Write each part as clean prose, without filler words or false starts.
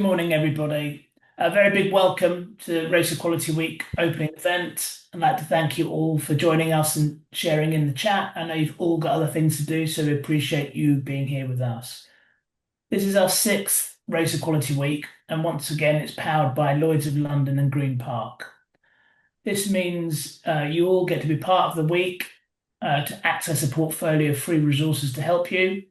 Good morning, everybody. A very big welcome to Race Equality Week opening event. I'd like to thank you all for joining us and sharing in the chat. I know you've all got other things to do, so we appreciate you being here with us. This is our sixth Race Equality Week, and once again, it's powered by Lloyds of London and Green Park. This means you all get to be part of the week to access a portfolio of free resources to help you.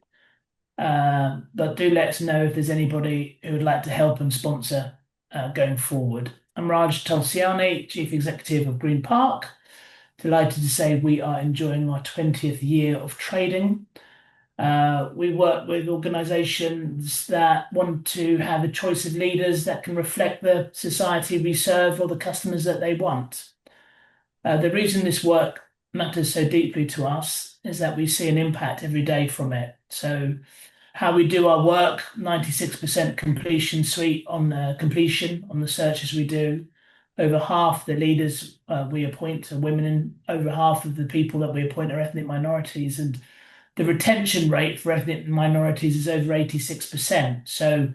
But do let us know if there's anybody who would like to help and sponsor going forward. I'm Raj Tulsiani, Chief Executive of Green Park. Delighted to say we are enjoying our 20th year of trading. We work with organisations that want to have a choice of leaders that can reflect the society we serve or the customers that they want. The reason this work matters so deeply to us is that we see an impact every day from it. So how we do our work, 96% completion completion on the searches we do. Over half the leaders we appoint are women, and over half of the people that we appoint are ethnic minorities. And the retention rate for ethnic minorities is over 86%. So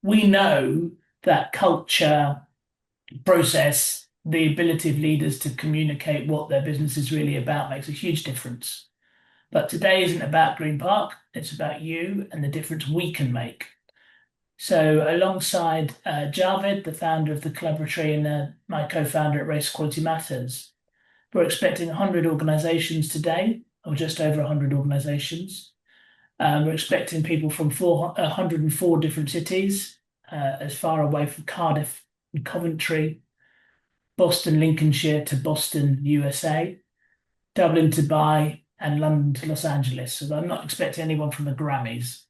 we know that culture, process, the ability of leaders to communicate what their business is really about makes a huge difference. But today isn't about Green Park, it's about you and the difference we can make. So alongside Javed, the founder of the collaboratory and my co-founder at Race Equality Matters, we're expecting 100 organisations today, or just over 100 organisations. We're expecting people from 104 different cities, as far away from Cardiff and Coventry, Boston, Lincolnshire to Boston, USA, Dublin to Dubai, and London to Los Angeles. So I'm not expecting anyone from the Grammys.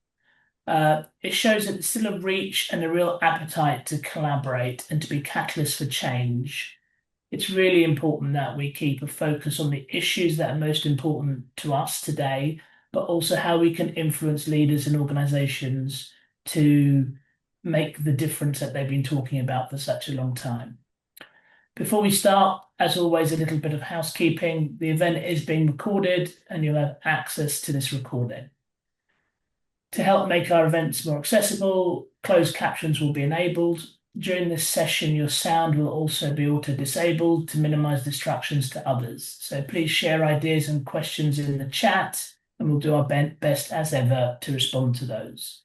It shows that there's still a reach and a real appetite to collaborate and to be catalysts for change. It's really important that we keep a focus on the issues that are most important to us today, but also how we can influence leaders and organizations to make the difference that they've been talking about for such a long time. Before we start, as always, a little bit of housekeeping. The event is being recorded and you'll have access to this recording. To help make our events more accessible, closed captions will be enabled. During this session, your sound will also be auto-disabled to minimize distractions to others. So please share ideas and questions in the chat and we'll do our best as ever to respond to those.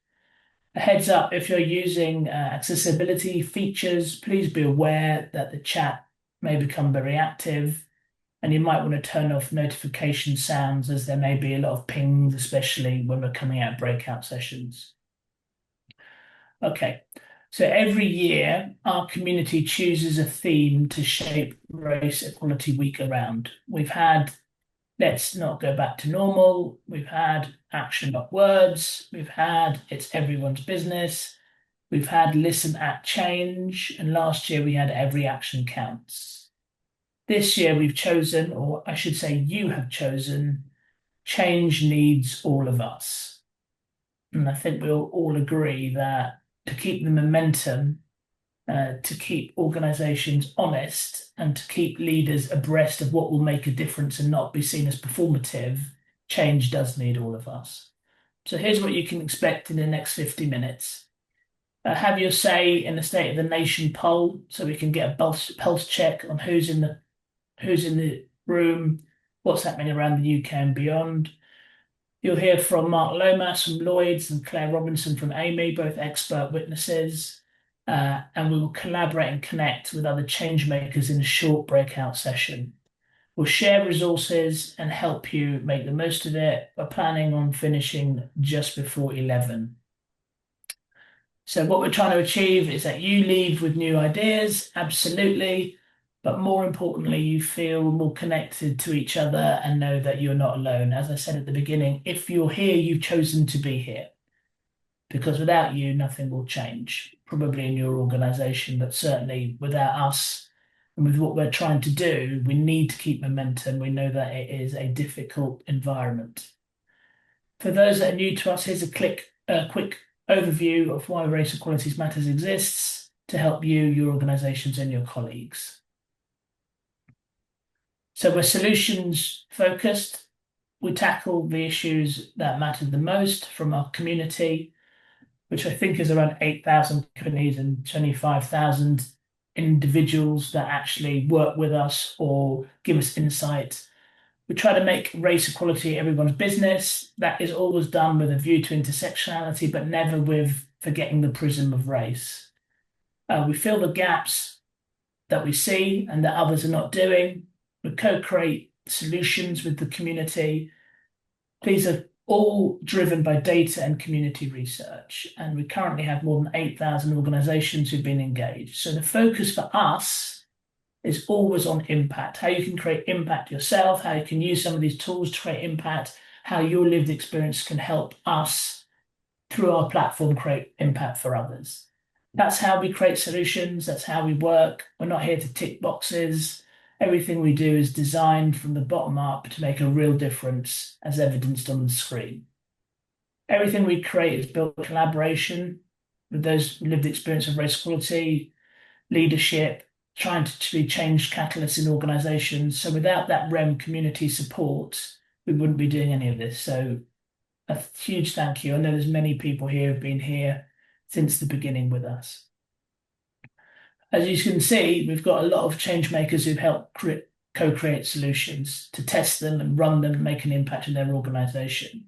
A heads up, if you're using accessibility features, please be aware that the chat may become very active and you might want to turn off notification sounds as there may be a lot of pings, especially when we're coming out of breakout sessions. Okay, so every year our community chooses a theme to shape Race Equality Week around. We've had Let's Not Go Back to Normal, we've had Action Not Words, we've had It's Everyone's Business, we've had Listen Act Change, and last year we had Every Action Counts. This year we've chosen, or I should say you have chosen, Change Needs All of Us. And I think we'll all agree that to keep the momentum, to keep organisations honest and to keep leaders abreast of what will make a difference and not be seen as performative, change does need all of us. So here's what you can expect in the next 50 minutes. Have your say in the State of the Nation poll so we can get a pulse check on who's in the room, what's happening around the UK and beyond. You'll hear from Mark Lomas from Lloyds and Claire Robinson from Amey, both expert witnesses. And we will collaborate and connect with other change makers in a short breakout session. We'll share resources and help you make the most of it. We're planning on finishing just before 11. So what we're trying to achieve is that you leave with new ideas, absolutely, but more importantly, you feel more connected to each other and know that you're not alone. As I said at the beginning, if you're here, you've chosen to be here. Because without you, nothing will change, probably in your organisation, but certainly without us and with what we're trying to do, we need to keep momentum. We know that it is a difficult environment. For those that are new to us, here's a quick overview of why Race Equality Matters exists to help you, your organisations and your colleagues. So we're solutions focused. We tackle the issues that matter the most from our community. which I think is around 8,000 companies and 25,000 individuals that actually work with us or give us insight. We try to make race equality everyone's business. That is always done with a view to intersectionality, but never with forgetting the prism of race. We fill the gaps that we see and that others are not doing. We co-create solutions with the community. These are all driven by data and community research, and we currently have more than 8,000 organizations who've been engaged. So the focus for us is always on impact, how you can create impact yourself, how you can use some of these tools to create impact, how your lived experience can help us through our platform create impact for others. That's how we create solutions. That's how we work. We're not here to tick boxes. Everything we do is designed from the bottom up to make a real difference, as evidenced on the screen. Everything we create is built in collaboration with those lived experience of race equality, leadership, trying to be change catalysts in organizations. So without that REM community support, we wouldn't be doing any of this. So a huge thank you. I know there's many people here who've been here since the beginning with us. As you can see, we've got a lot of change makers who've helped co-create solutions to test them and run them and make an impact in their organization.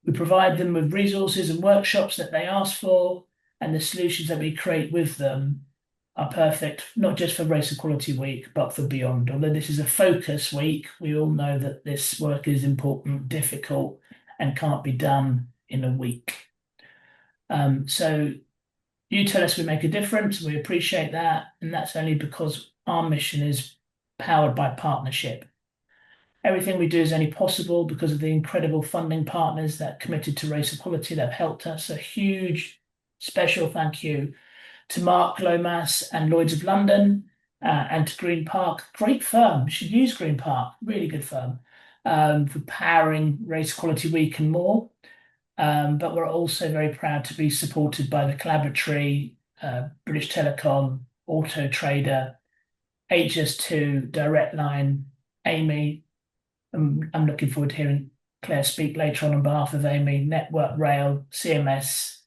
We provide them with resources and workshops that they ask for, and the solutions that we create with them are perfect, not just for Race Equality Week, but for beyond. Although this is a focus week, we all know that this work is important, difficult, and can't be done in a week. So you tell us we make a difference, we appreciate that, and that's only because our mission is powered by partnership. Everything we do is only possible because of the incredible funding partners that committed to race equality that have helped us. A huge special thank you to Mark Lomas and Lloyds of London and to Green Park. Great firm. You should use Green Park. Really good firm for powering Race Equality Week and more. But we're also very proud to be supported by the Collaboratory, British Telecom, Auto Trader, HS2, Direct Line, Amey. I'm looking forward to hearing Claire speak later on behalf of Amey, Network Rail, CMS,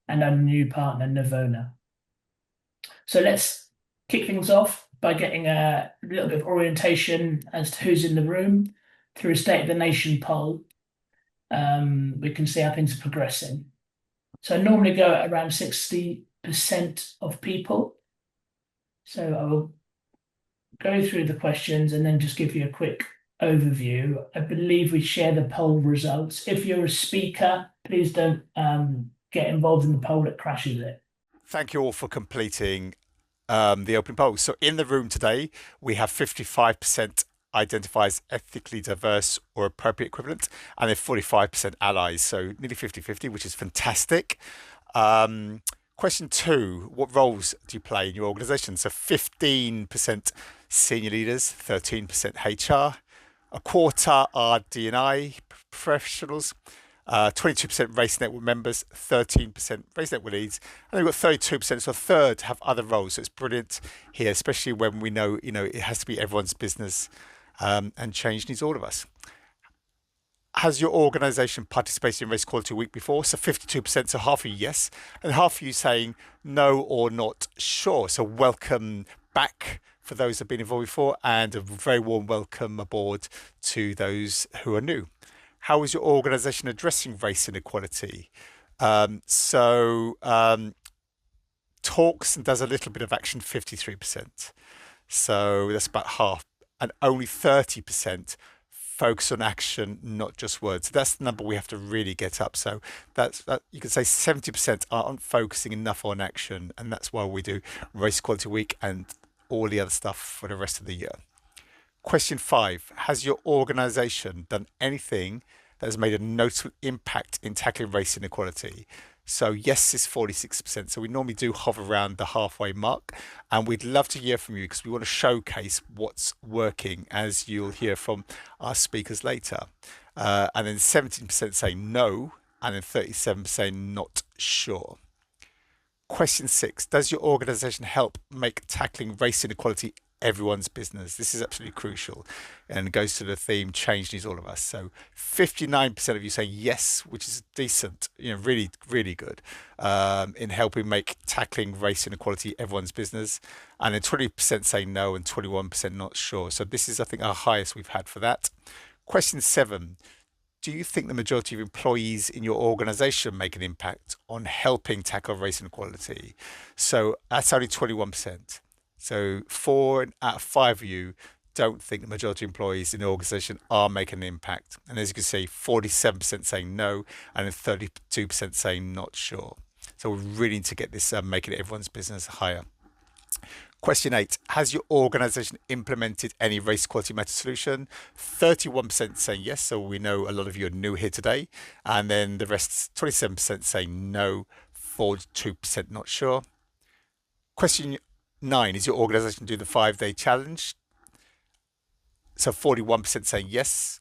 and our new partner, Navona. So let's kick things off by getting a little bit of orientation as to who's in the room through a State of the Nation poll. We can see how things are progressing. So I normally go at around 60% of people. So I will go through the questions and then just give you a quick overview. I believe we share the poll results. If you're a speaker, please don't get involved in the poll, it crashes it. Thank you all for completing the open poll. So in the room today, we have 55% identifies ethnically diverse or appropriate equivalent, and then 45% allies. So nearly 50-50, which is fantastic. Question 2, what roles do you play in your organization? So 15% senior leaders, 13% HR, a quarter are D&I professionals, 22% Race Network members, 13% Race Network leads, and we've got 32%, so a third have other roles. So it's brilliant here, especially when we know, it has to be everyone's business, and change needs all of us. Has your organisation participated in Race Equality Week before? So 52%, so half of you yes, and half of you saying no or not sure. So welcome back for those who have been involved before, and a very warm welcome aboard to those who are new. How is your organisation addressing race inequality? Talks and does a little bit of action, 53%. So that's about half, and only 30% focus on action, not just words. That's the number we have to really get up. So that you could say 70% aren't focusing enough on action, and that's why we do Race Equality Week and all the other stuff for the rest of the year. Question 5, has your organisation done anything that has made a notable impact in tackling race inequality? So yes is 46%. So we normally do hover around the halfway mark, and we'd love to hear from you because we want to showcase what's working, as you'll hear from our speakers later. And then 17% saying no, and then 37% saying not sure. Question 6, does your organisation help make tackling race inequality everyone's business. This is absolutely crucial and goes to the theme change needs all of us. So 59% of you say yes, which is decent, really, really good, in helping make tackling race inequality everyone's business. And then 20% say no and 21% not sure. So this is, I think, our highest we've had for that. Question 7. Do you think the majority of employees in your organization make an impact on helping tackle race inequality? So that's only 21%. So 4 out of 5 of you don't think the majority of employees in the organization are making an impact. And as you can see, 47% saying no, and then 32% saying not sure. So we really need to get this making it everyone's business higher. Question 8, has your organization implemented any race equality meta solution? 31% saying yes, so we know a lot of you are new here today. And then the rest, 27% saying no, 42% not sure. Question 9, is your organization doing the 5-day challenge? So 41% saying yes,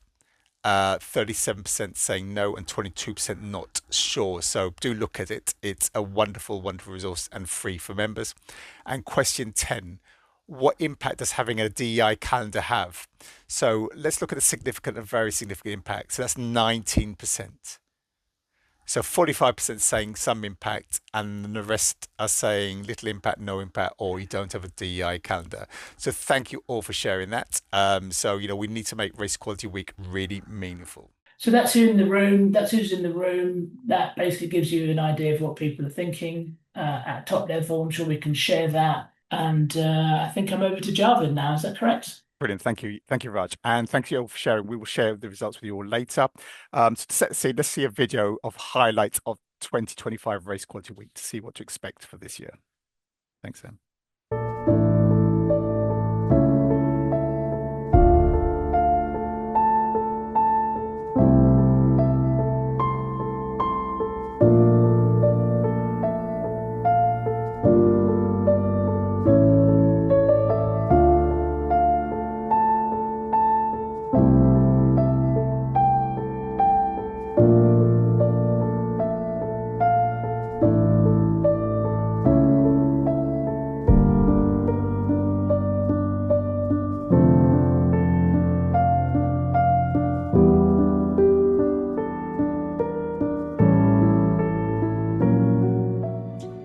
37% saying no, and 22% not sure. So do look at it. It's a wonderful, wonderful resource and free for members. And question 10, what impact does having a DEI calendar have? So let's look at the significant and very significant impact. So that's 19%. So 45% saying some impact, and the rest are saying little impact, no impact, or you don't have a DEI calendar. So thank you all for sharing that. So, we need to make Race Equality Week really meaningful. So that's who in the room. That's who's in the room. That basically gives you an idea of what people are thinking at top level. I'm sure we can share that. And I think I'm over to Jarvin now. Is that correct? Brilliant. Thank you, Raj. And thank you all for sharing. We will share the results with you all later. So to set the scene, let's see a video of highlights of 2025 Race Equality Week to see what to expect for this year. Thanks, Sam.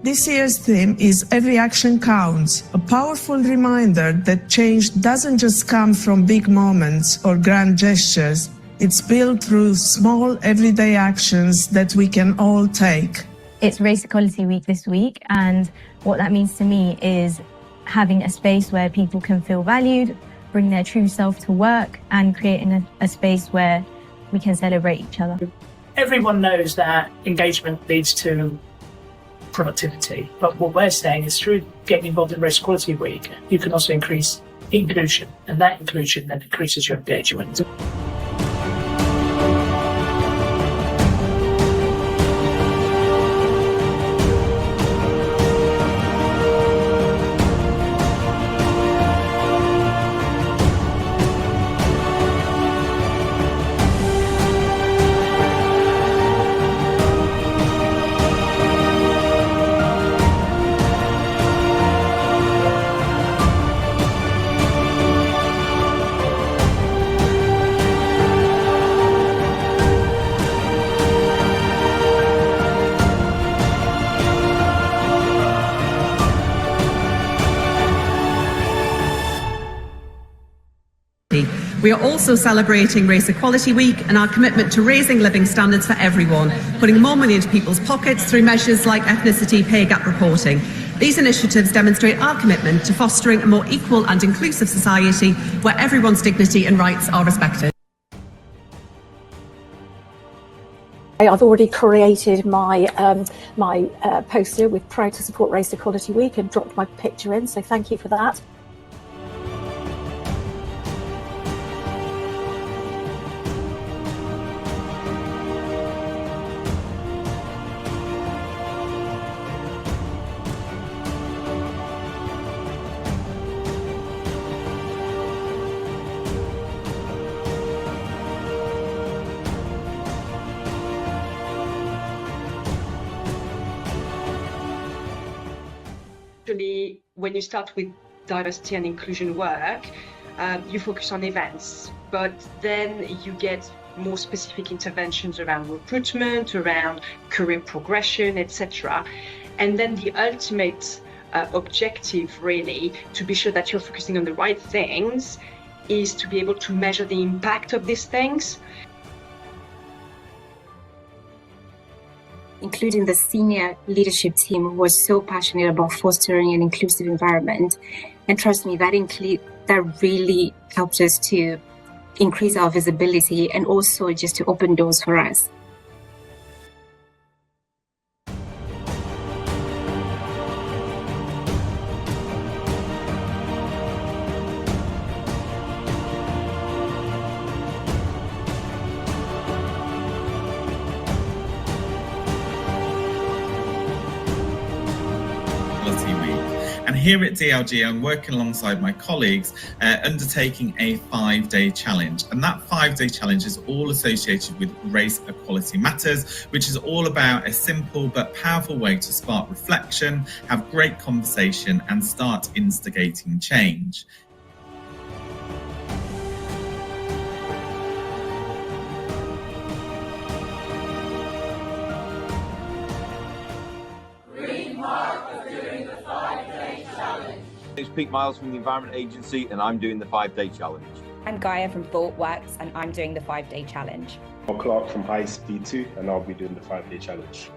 This year's theme is Every Action Counts, a powerful reminder that change doesn't just come from big moments or grand gestures. It's built through small, everyday actions that we can all take. It's Race Equality Week this week, and what that means to me is having a space where people can feel valued, bring their true self to work, and creating a space where we can celebrate each other. Everyone knows that engagement leads to productivity, but what we're saying is through getting involved in Race Equality Week, you can also increase inclusion, and that inclusion then increases your engagement. We are also celebrating Race Equality Week and our commitment to raising living standards for everyone, putting more money into people's pockets through measures like ethnicity pay gap reporting. These initiatives demonstrate our commitment to fostering a more equal and inclusive society where everyone's dignity and rights are respected. I've already created my poster with Proud to Support Race Equality Week and dropped my picture in, so thank you for that. When you start with diversity and inclusion work, you focus on events, but then you get more specific interventions around recruitment, around career progression, etc. And then the ultimate objective, really, to be sure that you're focusing on the right things, is to be able to measure the impact of these things. Including the senior leadership team who was so passionate about fostering an inclusive environment. And trust me, that really helped us to increase our visibility and also just to open doors for us. And here at DLG, I'm working alongside my colleagues, undertaking a 5-day challenge. And that 5-day challenge is all associated with Race Equality Matters, which is all about a simple but powerful way to spark reflection, have great conversation, and start instigating change. It's Pete Miles from the Environment Agency, and I'm doing the 5-day challenge. I'm Gaia from ThoughtWorks, and I'm doing the 5-day challenge. I'm Clark from High Speed 2, and I'll be doing the 5-day challenge.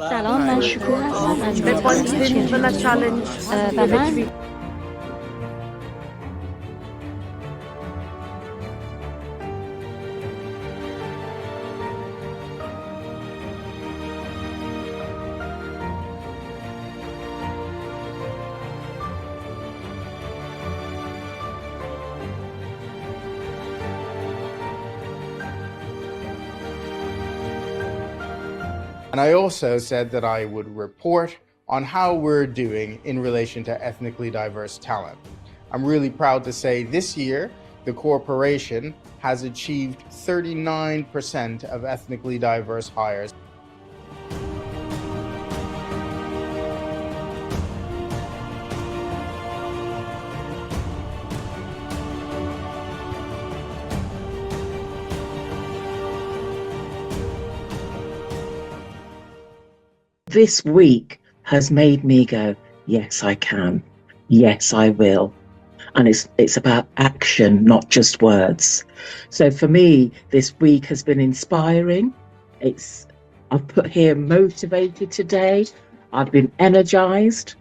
سلام شکوه هستم از چالش و من And I also said that I would report on how we're doing in relation to ethnically diverse talent. I'm really proud to say this year, the corporation has achieved 39% of ethnically diverse hires. This week has made me go, yes, I can. Yes, I will. And it's about action, not just words. So for me, this week has been inspiring. I've put here motivated today. I've been energized.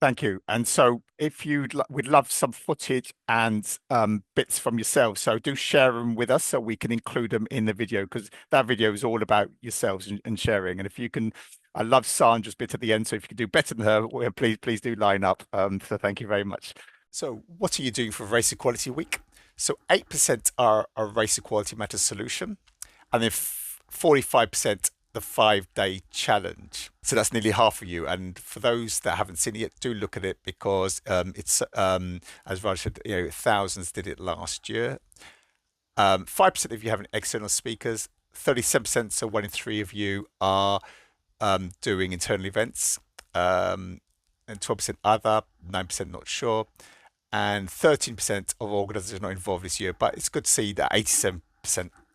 Thank you. And so if we'd love some footage and bits from yourselves. So do share them with us so we can include them in the video, because that video is all about yourselves and sharing. And if you can, I love Sandra's bit at the end. So if you can do better than her, well, please do line up. So thank you very much. So what are you doing for Race Equality Week? So 8% are a Race Equality Matters solution, and then 45% the 5-day challenge. So that's nearly half of you. And for those that haven't seen it yet, do look at it, because it's as Raj said, thousands did it last year. 5% of you have external speakers. 37%, so 1 in 3 of you are doing internal events. And 12% other, 9% not sure, and 13% of organisations not involved this year. But it's good to see that 87%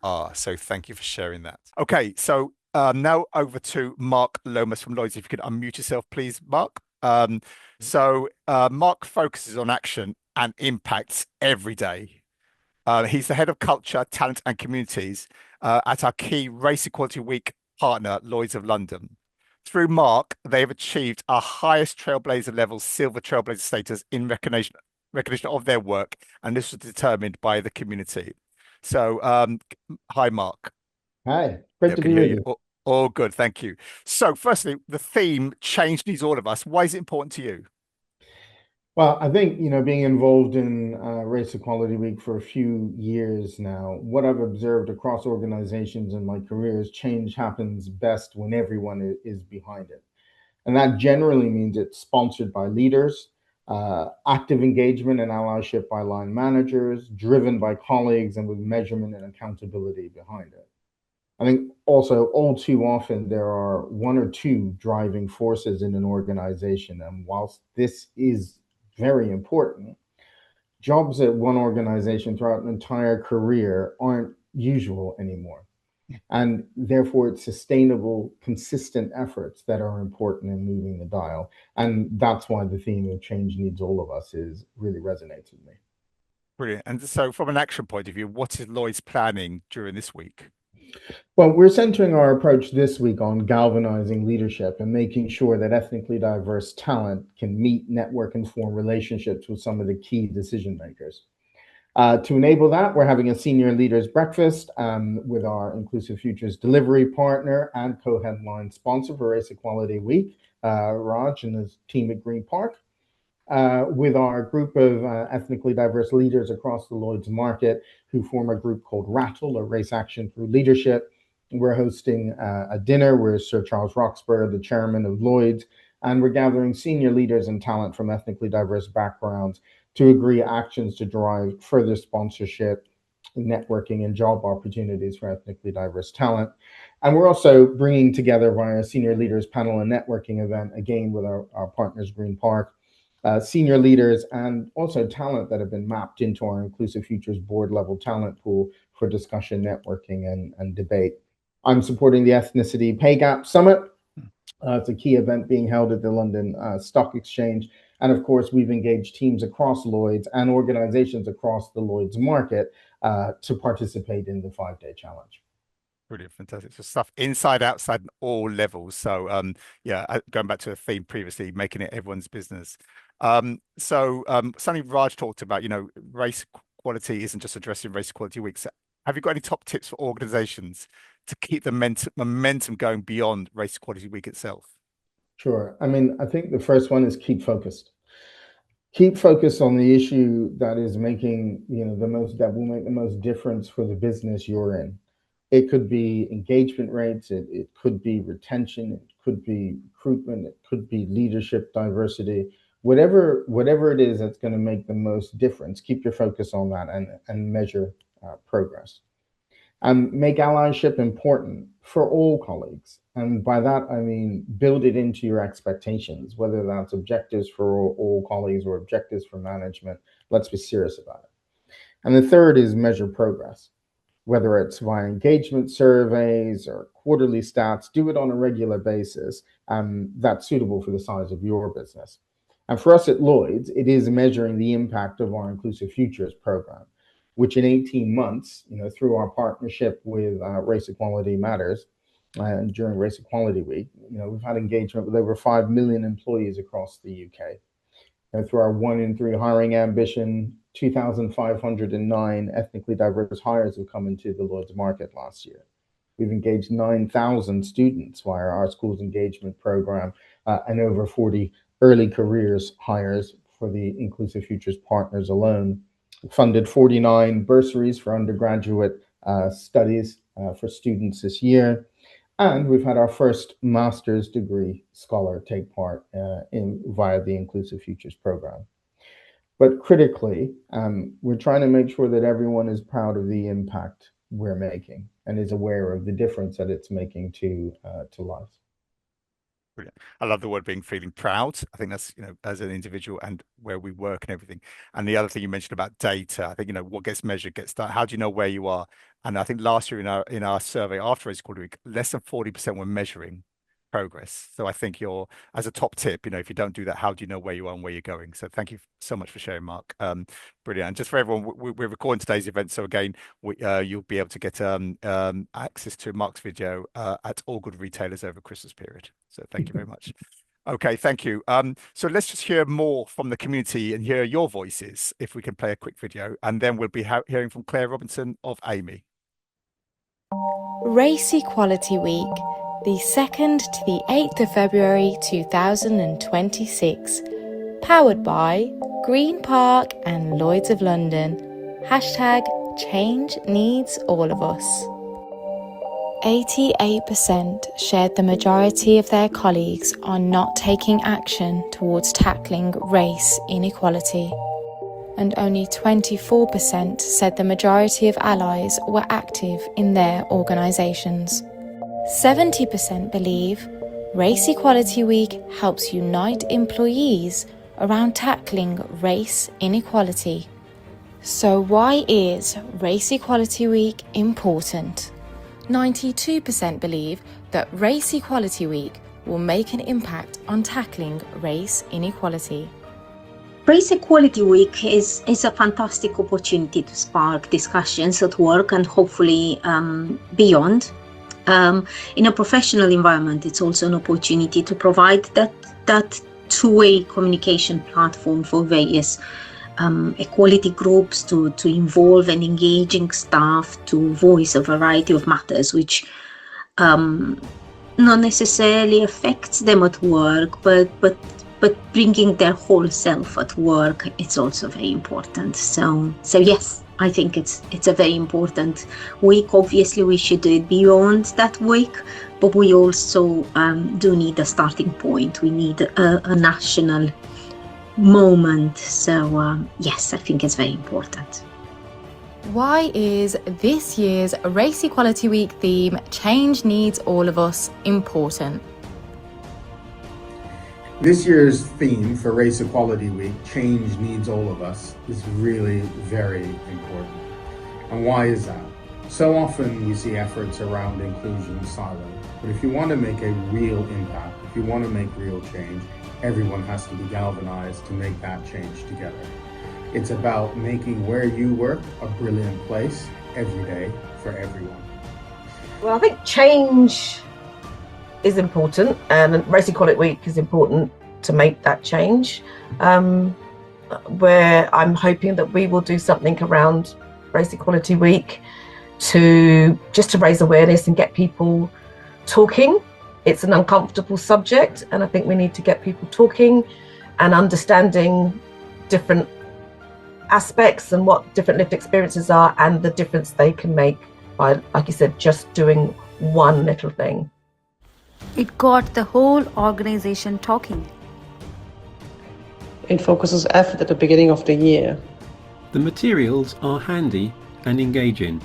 are. So thank you for sharing that. Okay, so now over to Mark Lomas from Lloyds. If you could unmute yourself, please, Mark. So Mark focuses on action and impacts every day. He's the head of culture, talent and communities at our key Race Equality Week partner, Lloyds of London. Through Mark, they have achieved our highest Trailblazer level silver Trailblazer status in recognition of their work, and this was determined by the community. So, hi, Mark. Hi, great to Can be hear with you. you. All good, thank you. So, firstly, the theme change needs all of us. Why is it important to you? Well, I think, being involved in Race Equality Week for a few years now, what I've observed across organizations in my career is change happens best when everyone is behind it. And that generally means it's sponsored by leaders, active engagement and allyship by line managers, driven by colleagues, and with measurement and accountability behind it. I think also all too often there are one or two driving forces in an organization. And whilst this is very important, jobs at one organization throughout an entire career aren't usual anymore. And therefore, it's sustainable, consistent efforts that are important in moving the dial. And that's why the theme of change needs all of us is really resonates with me. Brilliant. And so, from an action point of view, what is Lloyd's planning during this week? Well, we're centering our approach this week on galvanizing leadership and making sure that ethnically diverse talent can meet, network, and form relationships with some of the key decision makers. To enable that, we're having a senior leaders breakfast with our Inclusive Futures delivery partner and co-headline sponsor for Race Equality Week, Raj and his team at Green Park, with our group of ethnically diverse leaders across the Lloyd's market who form a group called Rattle, or Race Action Through Leadership. We're hosting a dinner with Sir Charles Roxburgh, the chairman of Lloyd's, and we're gathering senior leaders and talent from ethnically diverse backgrounds to agree actions to drive further sponsorship, networking, and job opportunities for ethnically diverse talent. And we're also bringing together via a senior leaders panel and networking event, again with our partners, Green Park, senior leaders and also talent that have been mapped into our Inclusive Futures board level talent pool for discussion, networking, and debate. I'm supporting the Ethnicity Pay Gap Summit. It's a key event being held at the London Stock Exchange. And of course, we've engaged teams across Lloyd's and organizations across the Lloyd's market to participate in the 5-day challenge. Brilliant, fantastic. So stuff inside, outside, and all levels. So going back to the theme previously, making it everyone's business. Something Raj talked about, race equality isn't just addressing Race Equality Week. So have you got any top tips for organizations to keep the momentum going beyond Race Equality Week itself? Sure. I mean, I think the first one is keep focused. Keep focused on the issue that is making, that will make the most difference for the business you're in. It could be engagement rates, it could be retention, it could be recruitment, it could be leadership diversity, whatever it is that's going to make the most difference. Keep your focus on that and measure progress. Make allyship important for all colleagues. And by that, I mean, build it into your expectations, whether that's objectives for all colleagues or objectives for management. Let's be serious about it. And the third is measure progress, whether it's via engagement surveys or quarterly stats. Do it on a regular basis that's suitable for the size of your business. And for us at Lloyd's, it is measuring the impact of our Inclusive Futures program, which in 18 months, through our partnership with Race Equality Matters and during Race Equality Week, we've had engagement with over 5 million employees across the UK. And through our 1 in 3 hiring ambition, 2,509 ethnically diverse hires have come into the Lloyd's market last year. We've engaged 9,000 students via our schools engagement program and over 40 early careers hires for the Inclusive Futures partners alone. Funded 49 bursaries for undergraduate studies for students this year. And we've had our first master's degree scholar take part via the Inclusive Futures program. But critically, we're trying to make sure that everyone is proud of the impact we're making and is aware of the difference that it's making to lives. Brilliant. I love the word feeling proud. I think that's, as an individual and where we work and everything. And the other thing you mentioned about data, I think, what gets measured gets done. How do you know where you are? And I think last year in our survey after Race Equality Week, less than 40% were measuring. progress. So I think you're, as a top tip, if you don't do that, how do you know where you are and where you're going? So thank you so much for sharing, Mark. Brilliant. And just for everyone, we're recording today's event, so again, you'll be able to get access to Mark's video at all good retailers over Christmas period. So thank you very much. Okay, thank you. So let's just hear more from the community and hear your voices, if we can play a quick video, and then we'll be hearing from Claire Robinson of Amey. Race Equality Week, the 2nd to the 8th of February 2026. Powered by Green Park and Lloyds of London. Hashtag change needs all of us. 88% shared the majority of their colleagues on not taking action towards tackling race inequality. And only 24% said the majority of allies were active in their organisations. 70% believe Race Equality Week helps unite employees around tackling race inequality. So why is Race Equality Week important? 92% believe that Race Equality Week will make an impact on tackling race inequality. Race Equality Week is a fantastic opportunity to spark discussions at work and hopefully beyond. In a professional environment, it's also an opportunity to provide that two-way communication platform for various equality groups to involve and engaging staff to voice a variety of matters which not necessarily affects them at work, but bringing their whole self at work, it's also very important. So yes, I think it's a very important week. Obviously, we should do it beyond that week, but we also do need a starting point. We need a national moment. So yes, I think it's very important. Why is this year's Race Equality Week theme, Change Needs All of Us, important? This year's theme for Race Equality Week, Change Needs All of Us, is really very important. And why is that? So often we see efforts around inclusion silent, but if you want to make a real impact, if you want to make real change, everyone has to be galvanized to make that change together. It's about making where you work a brilliant place every day for everyone. Well, I think change is important, and Race Equality Week is important to make that change. Where I'm hoping that we will do something around Race Equality Week to raise awareness and get people talking. It's an uncomfortable subject, and I think we need to get people talking and understanding different aspects and what different lived experiences are and the difference they can make by, like you said, just doing one little thing. It got the whole organization talking. It focuses effort at the beginning of the year. The materials are handy and engaging.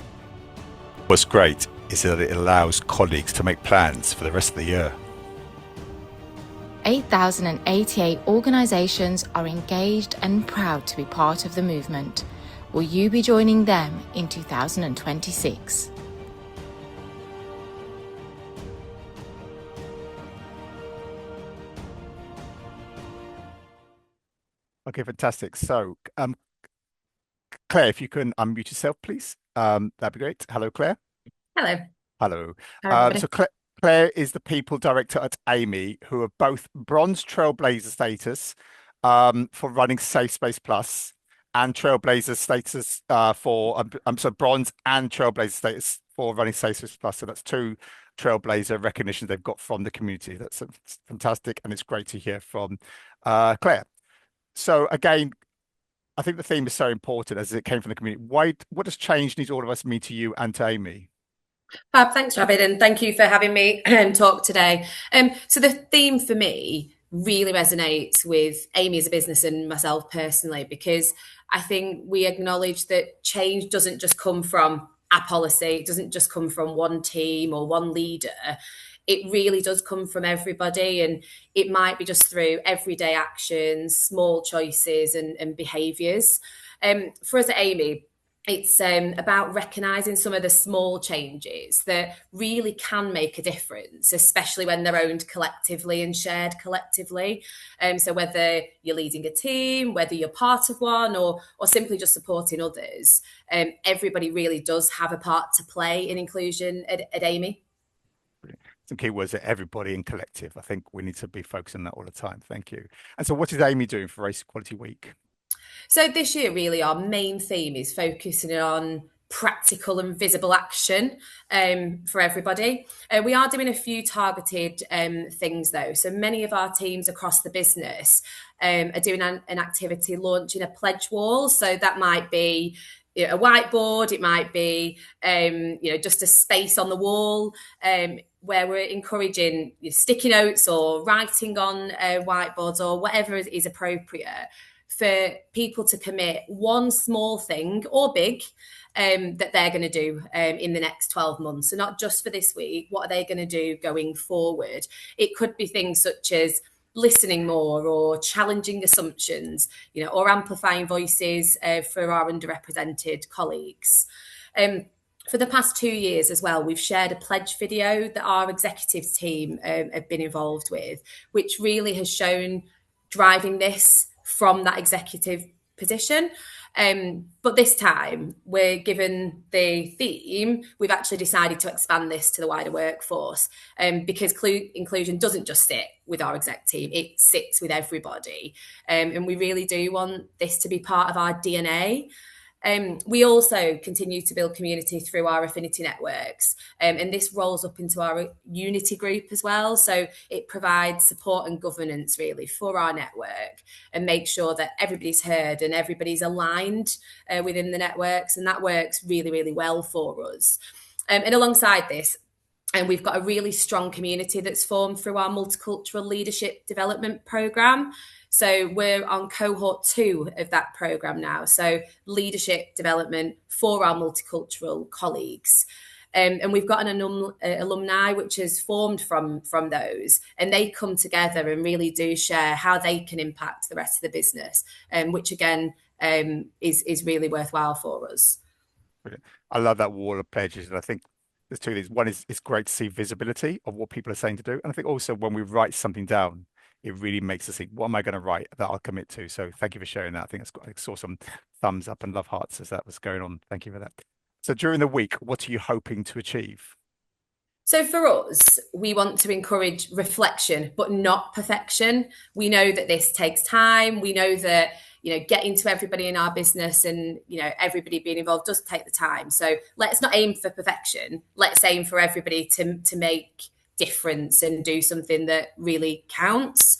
What's great is that it allows colleagues to make plans for the rest of the year. 8,088 organisations are engaged and proud to be part of the movement. Will you be joining them in 2026? Okay, fantastic. So, Claire, if you can unmute yourself, please, that'd be great. Hello, Claire. Hello. Hello. Hi, So Claire is the People Director at Amey, who are both Bronze Trailblazer status for running Safe Space Plus, and Trailblazer status Bronze and Trailblazer status for running Safe Space Plus. So that's two Trailblazer recognitions they've got from the community. That's fantastic, and it's great to hear from Claire. So again, I think the theme is so important as it came from the community. What does change needs all of us mean to you and to Amey? Fab, thanks, Ravid, and thank you for having me talk today. So the theme for me really resonates with Amey as a business and myself personally, because I think we acknowledge that change doesn't just come from a policy, it doesn't just come from one team or one leader. It really does come from everybody, and it might be just through everyday actions, small choices and behaviours. For us at Amey, it's about recognising some of the small changes that really can make a difference, especially when they're owned collectively and shared collectively. So whether you're leading a team, whether you're part of one, or simply just supporting others, everybody really does have a part to play in inclusion at Amey. Some key words are everybody and collective. I think we need to be focusing on that all the time. Thank you. And so what is Amey doing for Race Equality Week? So this year, really, our main theme is focusing on practical and visible action for everybody. We are doing a few targeted things, though. So many of our teams across the business are doing an activity launching a pledge wall. So that might be a whiteboard, it might be just a space on the wall where we're encouraging sticky notes or writing on whiteboards or whatever is appropriate for people to commit one small thing or big that they're going to do in the next 12 months. So not just for this week, what are they going to do going forward? It could be things such as listening more or challenging assumptions, or amplifying voices for our underrepresented colleagues. For the past 2 years as well, we've shared a pledge video that our executive team have been involved with, which really has shown driving this from that executive position. But this time, we're given the theme, we've actually decided to expand this to the wider workforce because inclusion doesn't just sit with our exec team, it sits with everybody. And we really do want this to be part of our DNA. We also continue to build community through our affinity networks, and this rolls up into our unity group as well. So it provides support and governance really for our network and makes sure that everybody's heard and everybody's aligned within the networks, and that works really, really well for us. And alongside this, and we've got a really strong community that's formed through our multicultural leadership development programme. So we're on cohort 2 of that programme now. So leadership development for our multicultural colleagues. And we've got an alumni which is formed from those, and they come together and really do share how they can impact the rest of the business, which again is really worthwhile for us. Brilliant. I love that wall of pledges, and I think there's two things. One is it's great to see visibility of what people are saying to do, and I think also when we write something down, it really makes us think, what am I going to write that I'll commit to? So thank you for sharing that. I saw some thumbs up and love hearts as that was going on. Thank you for that. So during the week, what are you hoping to achieve? So for us, we want to encourage reflection, but not perfection. We know that this takes time. We know that, getting to everybody in our business and, everybody being involved does take the time. So let's not aim for perfection. Let's aim for everybody to make difference and do something that really counts.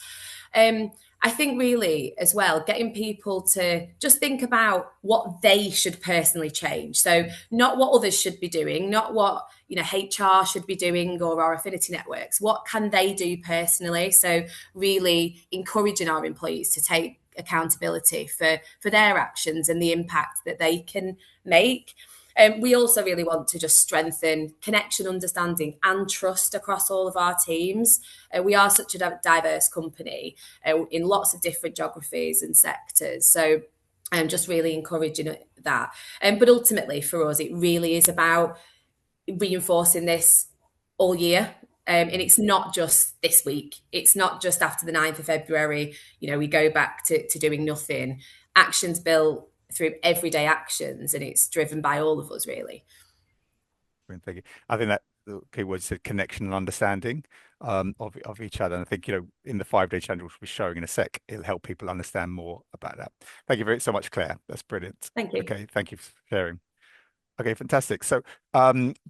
I think really as well, getting people to just think about what they should personally change. So not what others should be doing, not what HR should be doing or our affinity networks. What can they do personally? So really encouraging our employees to take accountability for their actions and the impact that they can make. We also really want to just strengthen connection, understanding and trust across all of our teams. We are such a diverse company in lots of different geographies and sectors. So I'm just really encouraging that. But ultimately for us, it really is about reinforcing this all year. And it's not just this week. It's not just after the 9th of February, we go back to doing nothing. Actions built through everyday actions, and it's driven by all of us really. Thank you. I think that the key word is connection and understanding of each other. And I think, in the 5-day challenge, which we'll be showing in a sec, it'll help people understand more about that. Thank you so much, Claire. That's brilliant. Thank you. Okay, thank you for sharing. Okay, fantastic. So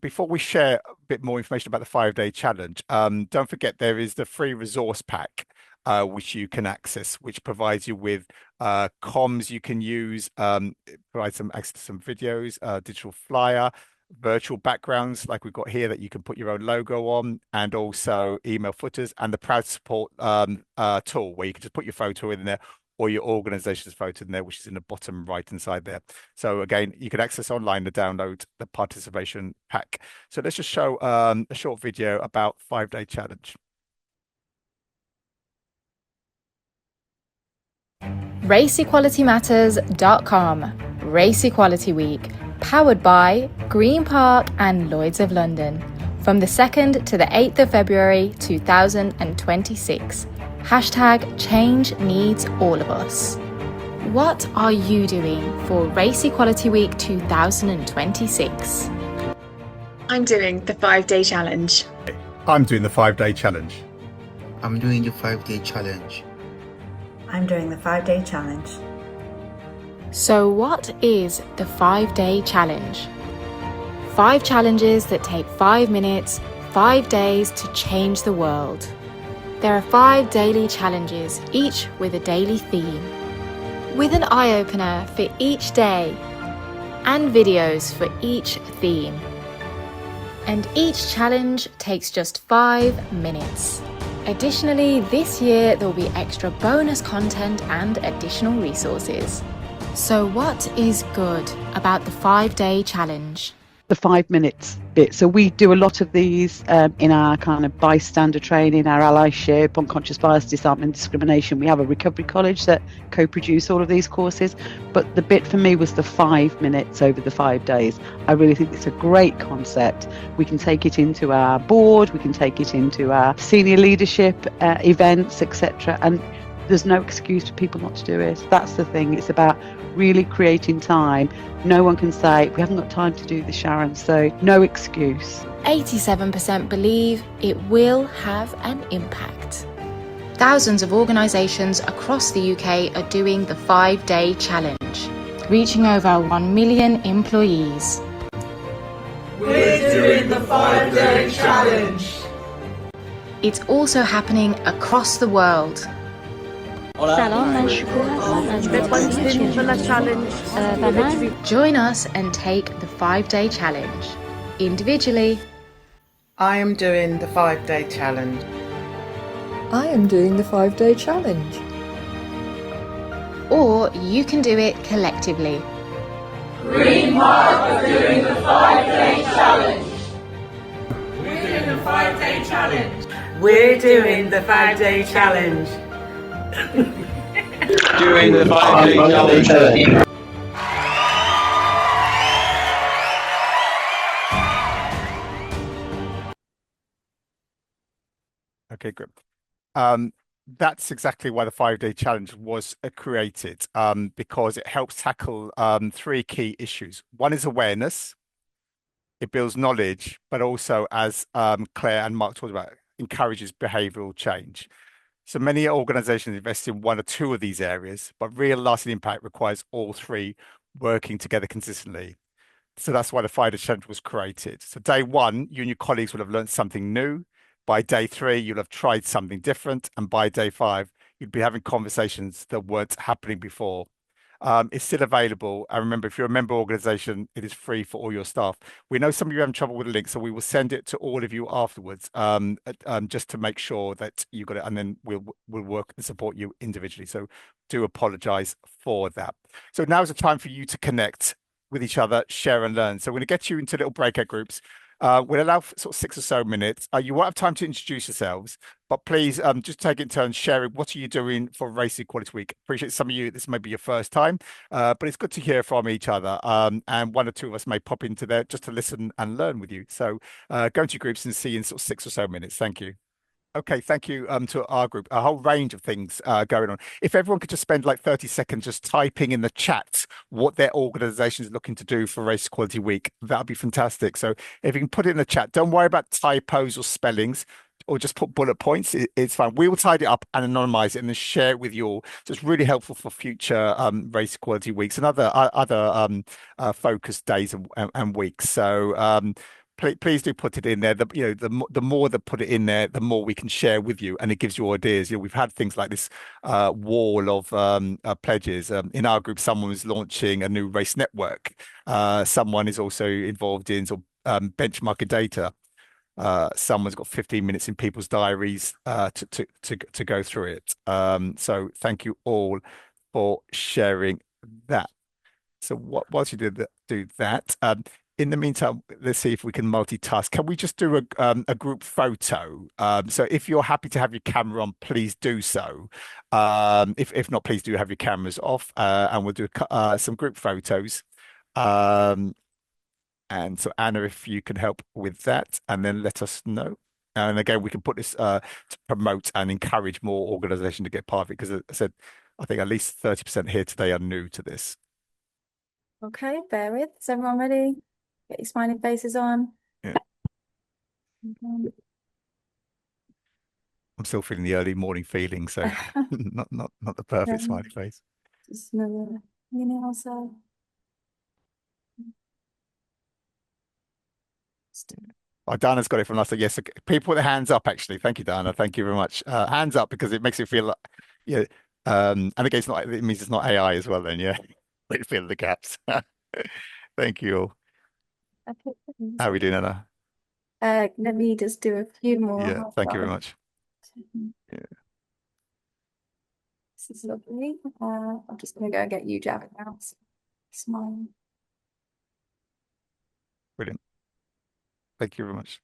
before we share a bit more information about the 5-day challenge, don't forget there is the free resource pack which you can access, which provides you with comms you can use, provides some access to some videos, digital flyer, virtual backgrounds like we've got here that you can put your own logo on, and also email footers, and the Proud Support tool where you can just put your photo in there or your organization's photo in there, which is in the bottom right hand side there. So again, you can access online to download the participation pack. So let's just show a short video about 5-day challenge. RaceEqualityMatters.com. Race Equality Week. Powered by Green Park and Lloyds of London. From the 2nd to the 8th of February 2026. Hashtag change needs all of us. What are you doing for Race Equality Week 2026? I'm doing the 5-day challenge. I'm doing the 5-day challenge. I'm doing the 5-day challenge. I'm doing the 5-day challenge. So what is the 5-day challenge? 5 challenges that take 5 minutes, 5 days to change the world. There are 5 daily challenges, each with a daily theme, with an eye-opener for each day and videos for each theme. And each challenge takes just 5 minutes. Additionally, this year there will be extra bonus content and additional resources. So what is good about the 5-day challenge? The 5 minutes bit. So we do a lot of these in our kind of bystander training, our allyship, unconscious bias, disarmament, discrimination. We have a recovery college that co-produce all of these courses. But the bit for me was the 5 minutes over the 5 days. I really think it's a great concept. We can take it into our board, we can take it into our senior leadership events, etc. And there's no excuse for people not to do it. That's the thing. It's about really creating time. No one can say, we haven't got time to do this, Sharon, so no excuse. 87% believe it will have an impact. Thousands of organisations across the UK are doing the 5-day challenge, reaching over 1 million employees. We're doing the 5-day challenge. It's also happening across the world. Join us and take the 5-day challenge. Individually, I am doing the 5-day challenge. I am doing the 5-day challenge. or you can do it collectively. Green Park are doing the 5-day challenge. We're doing the 5-day challenge. We're doing the 5-day challenge. Doing the 5-day challenge. Okay, good. That's exactly why the 5-day challenge was created, because it helps tackle three key issues. One is awareness. It builds knowledge, but also, as Claire and Mark talked about, encourages behavioural change. So many organisations invest in one or two of these areas, but real lasting impact requires all three working together consistently. So that's why the 5-day challenge was created. So day one, you and your colleagues will have learned something new. By day 3, you'll have tried something different. And by day 5, you'd be having conversations that weren't happening before. It's still available. And remember, if you're a member organization, it is free for all your staff. We know some of you are having trouble with the link, so we will send it to all of you afterwards, just to make sure that you got it. And then we'll work and support you individually. So do apologize for that. So now is the time for you to connect with each other, share and learn. So we're going to get you into little breakout groups. We'll allow sort of 6 or so minutes. You won't have time to introduce yourselves, but please just take it in turn sharing what are you doing for Race Equality Week. Appreciate some of you, this may be your first time, but it's good to hear from each other. And one or two of us may pop into there just to listen and learn with you. So go into your groups and see you in sort of 6 or so minutes. Thank you. Okay, thank you to our group. A whole range of things going on. If everyone could just spend like 30 seconds just typing in the chat what their organisation is looking to do for Race Equality Week, that'd be fantastic. So if you can put it in the chat, don't worry about typos or spellings, or just put bullet points. It's fine. We will tidy it up and anonymise it and then share it with you all. So it's really helpful for future Race Equality Weeks and other focused days and weeks. So please do put it in there. The more that put it in there, the more we can share with you, and it gives you ideas. We've had things like this wall of pledges. In our group, someone was launching a new race network. Someone is also involved in benchmarking data. Someone's got 15 minutes in people's diaries to go through it. So thank you all for sharing that. So whilst you do that. In the meantime, let's see if we can multitask. Can we just do a group photo? So if you're happy to have your camera on, please do so. If not, please do have your cameras off, and we'll do some group photos. And so Anna, if you can help with that, and then let us know. And again, we can put this to promote and encourage more organisation to get part of it, because as I said, I think at least 30% here today are new to this. Okay, bear with. Is everyone ready? Get your smiling faces on. Yeah. I'm still feeling the early morning feeling, so not the perfect smiley face. Just another minute or so. Oh, Dana's got it from last time. Yes, people with their hands up, actually. Thank you, Dana. Thank you very much. Hands up, because it makes it feel like, yeah. And again, it means it's not AI as well then, yeah. We fill the gaps. Thank you all. Okay. How are we doing, Anna? Let me just do a few more. Yeah, thank you very much. Yeah. This is lovely. I'm just going to go and get you, Javid, now. Smile. Brilliant. Thank you very much.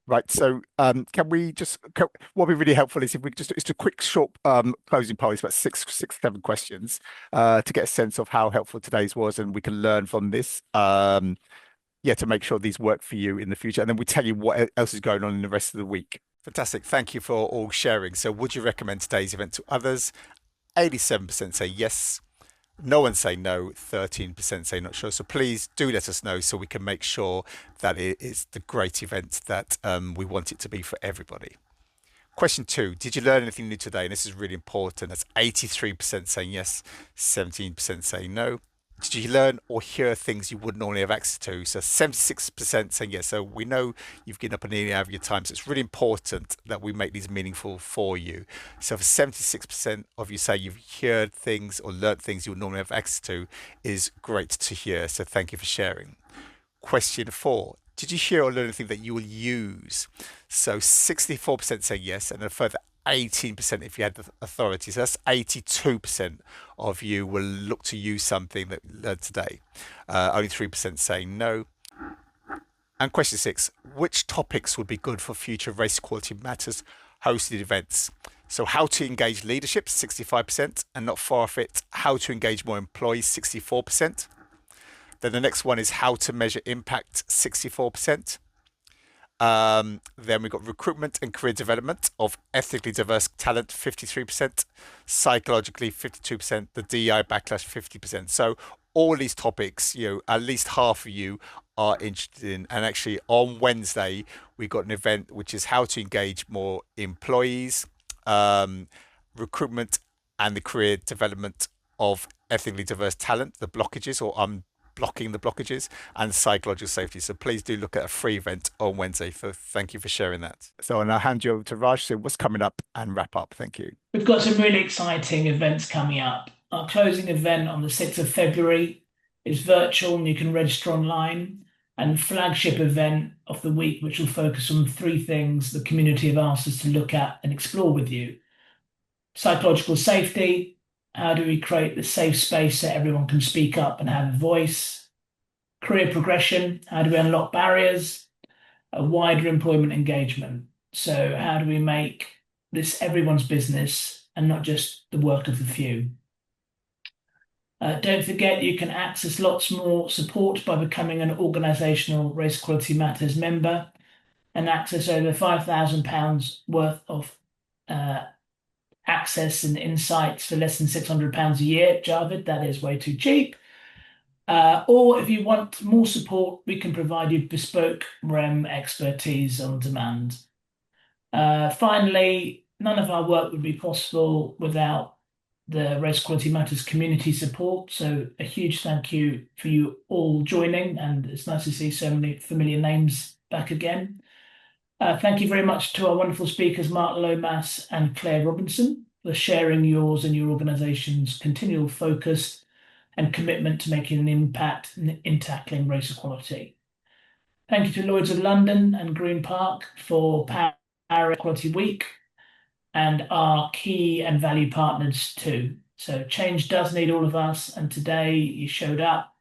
Right, so can we just, what would be really helpful is if we just, it's a quick, short closing poll. It's about six, 7 questions to get a sense of how helpful today's was, and we can learn from this. Yeah, to make sure these work for you in the future, and then we tell you what else is going on in the rest of the week. Fantastic. Thank you for all sharing. So would you recommend today's event to others? 87% say yes. No one say no, 13% say not sure. So please do let us know so we can make sure that it is the great event that we want it to be for everybody. Question 2, did you learn anything new today? And this is really important. That's 83% saying yes, 17% saying no. Did you learn or hear things you wouldn't normally have access to? So 76% saying yes. So we know you've given up an hour of your time. So it's really important that we make these meaningful for you. So for 76% of you say you've heard things or learned things you would normally have access to is great to hear. So thank you for sharing. Question 4, did you hear or learn anything that you will use? So 64% say yes, and a further 18% if you had the authority. So that's 82% of you will look to use something that you learned today. Only 3% saying no. And question 6, which topics would be good for future Race Equality Matters hosted events? So how to engage leadership, 65%, and not far off it, how to engage more employees, 64%. Then the next one is how to measure impact, 64%. Then we've got recruitment and career development of ethnically diverse talent, 53%, psychologically 52%, the DEI backlash 50%. So all these topics, at least half of you are interested in. And actually on Wednesday, we've got an event which is how to engage more employees, recruitment and the career development of ethnically diverse talent, the blockages, or blocking the blockages, and psychological safety. So please do look at a free event on Wednesday. Thank you for sharing that. So I'll now hand you over to Raj. So what's coming up and wrap up. Thank you. We've got some really exciting events coming up. Our closing event on the 6th of February is virtual and you can register online, and flagship event of the week, which will focus on 3 things the community have asked us to look at and explore with you. Psychological safety. How do we create the safe space so everyone can speak up and have a voice? Career progression. How do we unlock barriers? A wider employment engagement. So how do we make this everyone's business and not just the work of the few? Don't forget you can access lots more support by becoming an organisational Race Equality Matters member and access over £5,000 worth of access and insights for less than £600 a year. Javid, that is way too cheap. Or if you want more support, we can provide you bespoke REM expertise on demand. Finally, none of our work would be possible without the Race Equality Matters community support. So a huge thank you for you all joining, and it's nice to see so many familiar names back again. Thank you very much to our wonderful speakers, Mark Lomas and Claire Robinson, for sharing yours and your organisation's continual focus and commitment to making an impact in tackling race equality. Thank you to Lloyds of London and Green Park for Power Equality Week, and our key and value partners too. So change does need all of us, and today you showed up.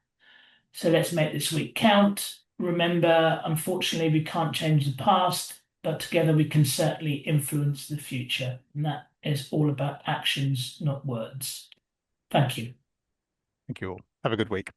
So let's make this week count. Remember, unfortunately, we can't change the past, but together we can certainly influence the future. And that is all about actions, not words. Thank you. Thank you all. Have a good week.